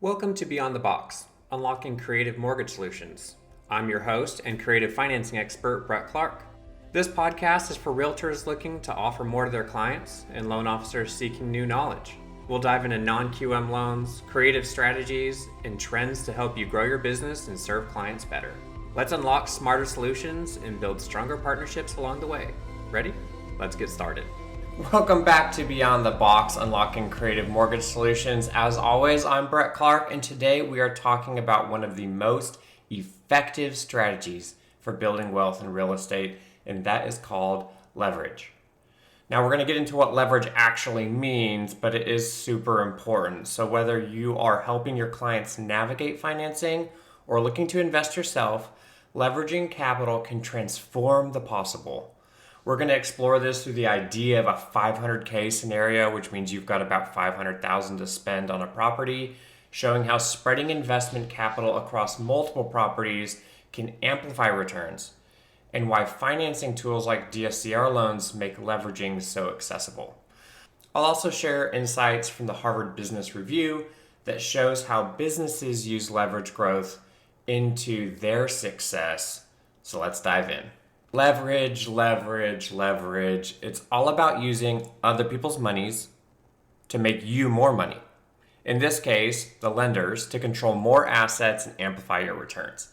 Welcome to Beyond the Box, Unlocking Creative Mortgage Solutions. I'm your host and creative financing expert, Brett Clark. This podcast is for realtors looking to offer more to their clients and loan officers seeking new knowledge. We'll dive into non-QM loans, creative strategies, and trends to help you grow your business and serve clients better. Let's unlock smarter solutions and build stronger partnerships along the way. Ready? Let's get started. Welcome back to Beyond the Box, Unlocking Creative Mortgage Solutions. As always, I'm Brett Clark, and today we are talking about one of the most effective strategies for building wealth in real estate, and that is called leverage. Now, we're going to get into what leverage actually means, but it is super important. So whether you are helping your clients navigate financing or looking to invest yourself, leveraging capital can transform the possible. We're going to explore this through the idea of a 500K scenario, which means you've got about $500,000 to spend on a property, showing how spreading investment capital across multiple properties can amplify returns, and why financing tools like DSCR loans make leveraging so accessible. I'll also share insights from the Harvard Business Review that shows how businesses use leverage growth into their success. So let's dive in. Leverage. It's all about using other people's monies to make you more money. In this case, the lenders, to control more assets and amplify your returns.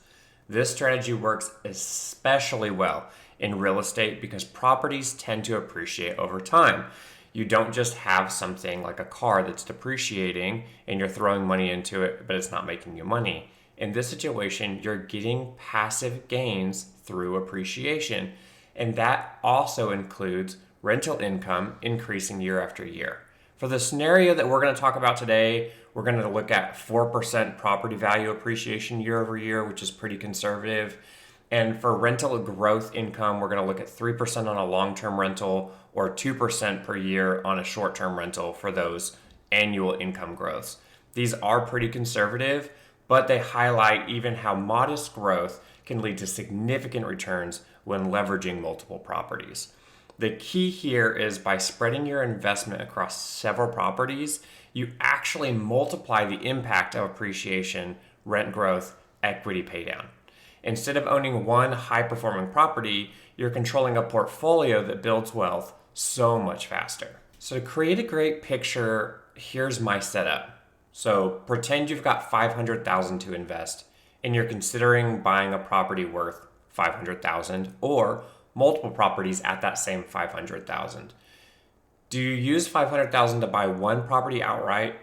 This strategy works especially well in real estate because properties tend to appreciate over time. You don't just have something like a car that's depreciating and you're throwing money into it, but it's not making you money. In this situation, you're getting passive gains through appreciation, and that also includes rental income increasing year after year. For the scenario that we're going to talk about today, we're going to look at 4% property value appreciation year over year, which is pretty conservative. And for rental growth income, we're going to look at 3% on a long-term rental or 2% per year on a short-term rental for those annual income growths. These are pretty conservative, but they highlight even how modest growth can lead to significant returns when leveraging multiple properties. The key here is by spreading your investment across several properties, you actually multiply the impact of appreciation, rent growth, equity paydown. Instead of owning one high-performing property, you're controlling a portfolio that builds wealth so much faster. So to create a great picture, here's my setup. So pretend you've got $500,000 to invest and you're considering buying a property worth $500,000 or multiple properties at that same $500,000. Do you use $500,000 to buy one property outright,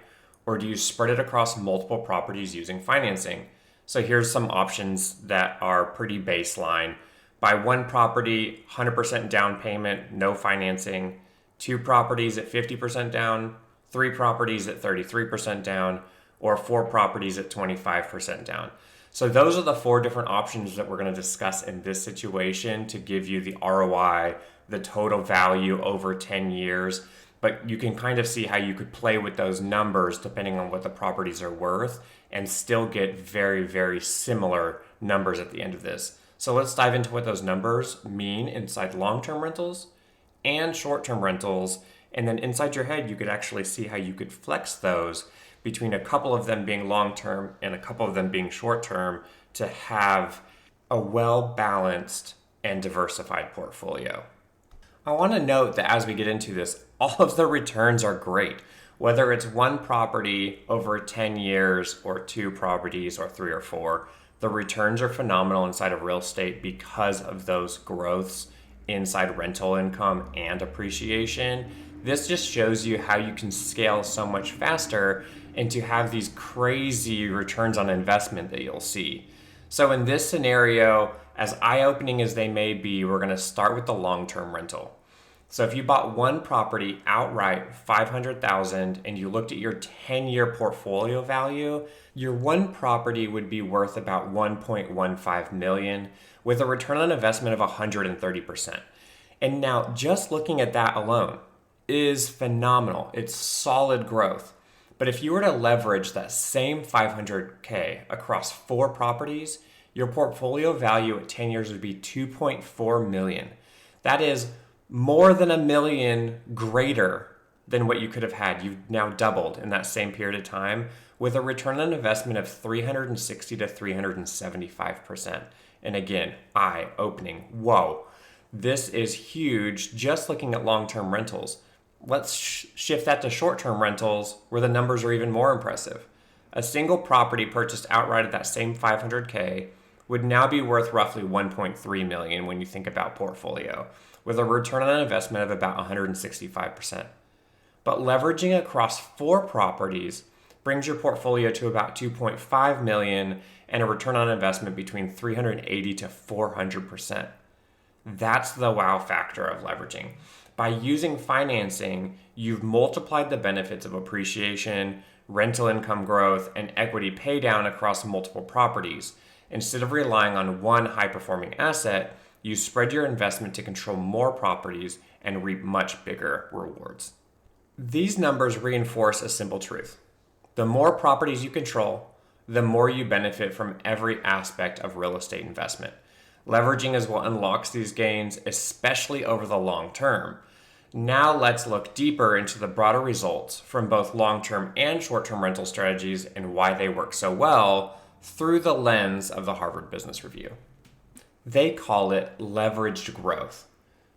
or do you spread it across multiple properties using financing? So here's some options that are pretty baseline. Buy one property, 100% down payment, no financing, two properties at 50% down, three properties at 33% down, or four properties at 25% down. So those are the four different options that we're going to discuss in this situation to give you the ROI, the total value over 10 years. But you can kind of see how you could play with those numbers depending on what the properties are worth and still get very, very similar numbers at the end of this. So let's dive into what those numbers mean inside long-term rentals and short-term rentals. And then inside your head, you could actually see how you could flex those between a couple of them being long-term and a couple of them being short-term to have a well-balanced and diversified portfolio. I want to note that as we get into this, all of the returns are great. Whether it's one property over 10 years or two properties or three or four, the returns are phenomenal inside of real estate because of those growths inside rental income and appreciation. This just shows you how you can scale so much faster and to have these crazy returns on investment that you'll see. So in this scenario, as eye-opening as they may be, we're going to start with the long-term rental. So if you bought one property outright, $500,000, and you looked at your 10-year portfolio value, your one property would be worth about $1.15 million with a return on investment of 130%. And now just looking at that alone is phenomenal. It's solid growth. But if you were to leverage that same $500K across four properties, your portfolio value at 10 years would be $2.4 million. That is more than $1 million greater than what you could have had. You've now doubled in that same period of time with a return on investment of 360 to 375%. And again, eye-opening. Whoa, this is huge just looking at long-term rentals. Let's shift that to short-term rentals where the numbers are even more impressive. A single property purchased outright at that same $500K would now be worth roughly $1.3 million when you think about portfolio, with a return on investment of about 165%. But leveraging across 4 properties brings your portfolio to about $2.5 million and a return on investment between 380 to 400%. That's the wow factor of leveraging. By using financing, you've multiplied the benefits of appreciation, rental income growth, and equity pay down across multiple properties. Instead of relying on one high-performing asset, you spread your investment to control more properties and reap much bigger rewards. These numbers reinforce a simple truth. The more properties you control, the more you benefit from every aspect of real estate investment. Leveraging is what unlocks these gains, especially over the long term. Now let's look deeper into the broader results from both long-term and short-term rental strategies and why they work so well through the lens of the Harvard Business Review. They call it leveraged growth.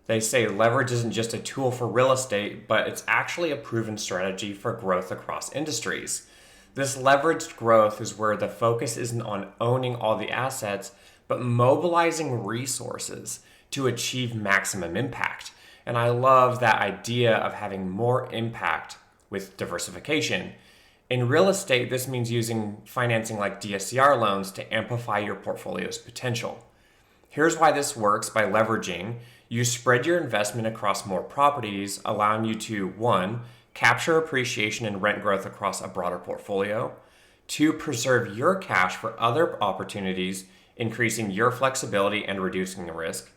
They say leverage isn't just a tool for real estate, but it's actually a proven strategy for growth across industries. This leveraged growth is where the focus isn't on owning all the assets, but mobilizing resources to achieve maximum impact. And I love that idea of having more impact with diversification. In real estate, this means using financing like DSCR loans to amplify your portfolio's potential. Here's why this works by leveraging. You spread your investment across more properties, allowing you to 1, capture appreciation and rent growth across a broader portfolio, 2, preserve your cash for other opportunities, increasing your flexibility and reducing the risk,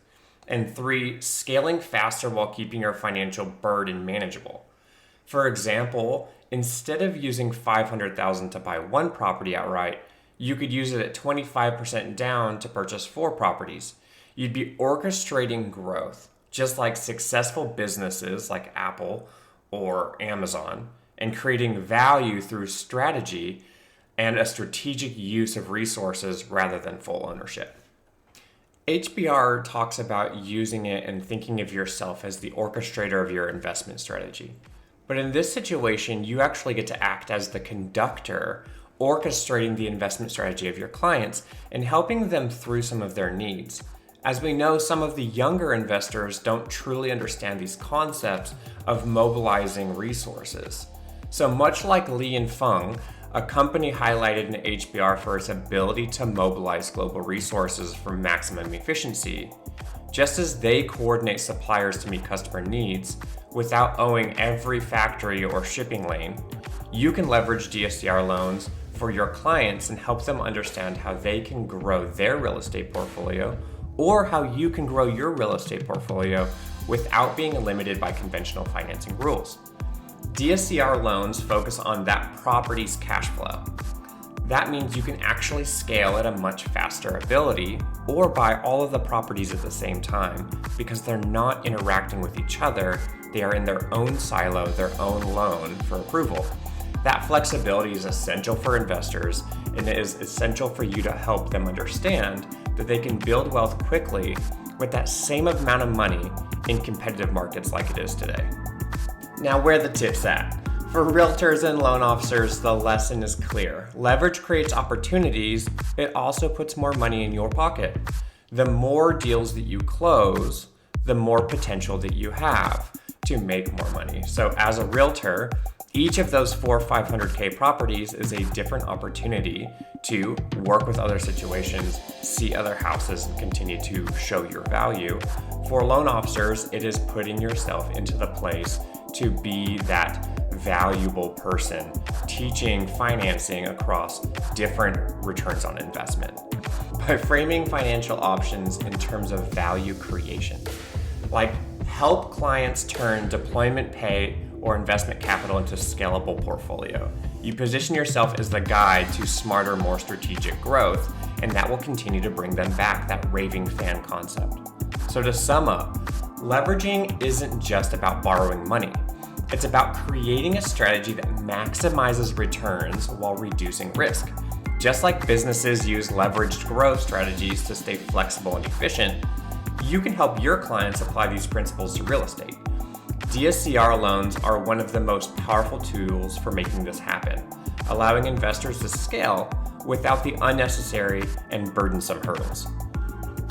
and 3, scaling faster while keeping your financial burden manageable. For example, instead of using $500,000 to buy one property outright, you could use it at 25% down to purchase 4 properties. You'd be orchestrating growth, just like successful businesses like Apple or Amazon, and creating value through strategy and a strategic use of resources rather than full ownership. HBR talks about using it and thinking of yourself as the orchestrator of your investment strategy. But in this situation, you actually get to act as the conductor, orchestrating the investment strategy of your clients and helping them through some of their needs. As we know, some of the younger investors don't truly understand these concepts of mobilizing resources. So much like Li and Feng, a company highlighted in HBR for its ability to mobilize global resources for maximum efficiency, just as they coordinate suppliers to meet customer needs without owning every factory or shipping lane, you can leverage DSCR loans for your clients and help them understand how they can grow their real estate portfolio or how you can grow your real estate portfolio without being limited by conventional financing rules. DSCR loans focus on that property's cash flow. That means you can actually scale at a much faster ability or buy all of the properties at the same time because they're not interacting with each other. They are in their own silo, their own loan for approval. That flexibility is essential for investors, and it is essential for you to help them understand that they can build wealth quickly with that same amount of money in competitive markets like it is today. Now, where are the tips at? For realtors and loan officers, the lesson is clear. Leverage creates opportunities. It also puts more money in your pocket. The more deals that you close, the more potential that you have to make more money. So as a realtor, each of those 4 500K properties is a different opportunity to work with other situations, see other houses, and continue to show your value. For loan officers, it is putting yourself into the place to be that valuable person, teaching financing across different returns on investment. By framing financial options in terms of value creation, like help clients turn deployment pay or investment capital into scalable portfolio. You position yourself as the guide to smarter, more strategic growth, and that will continue to bring them back that raving fan concept. So to sum up, leveraging isn't just about borrowing money. It's about creating a strategy that maximizes returns while reducing risk. Just like businesses use leveraged growth strategies to stay flexible and efficient, you can help your clients apply these principles to real estate. DSCR loans are one of the most powerful tools for making this happen, allowing investors to scale without the unnecessary and burdensome hurdles.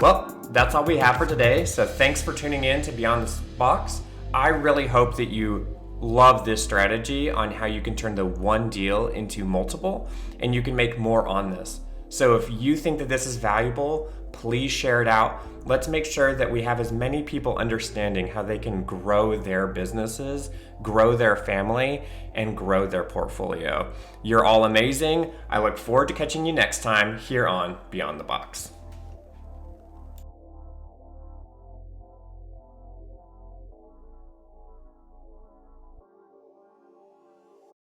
Well, that's all we have for today, so thanks for tuning in to Beyond the Box. I really hope that you love this strategy on how you can turn the one deal into multiple, and you can make more on this. So if you think that this is valuable, please share it out. Let's make sure that we have as many people understanding how they can grow their businesses, grow their family, and grow their portfolio. You're all amazing. I look forward to catching you next time here on Beyond the Box.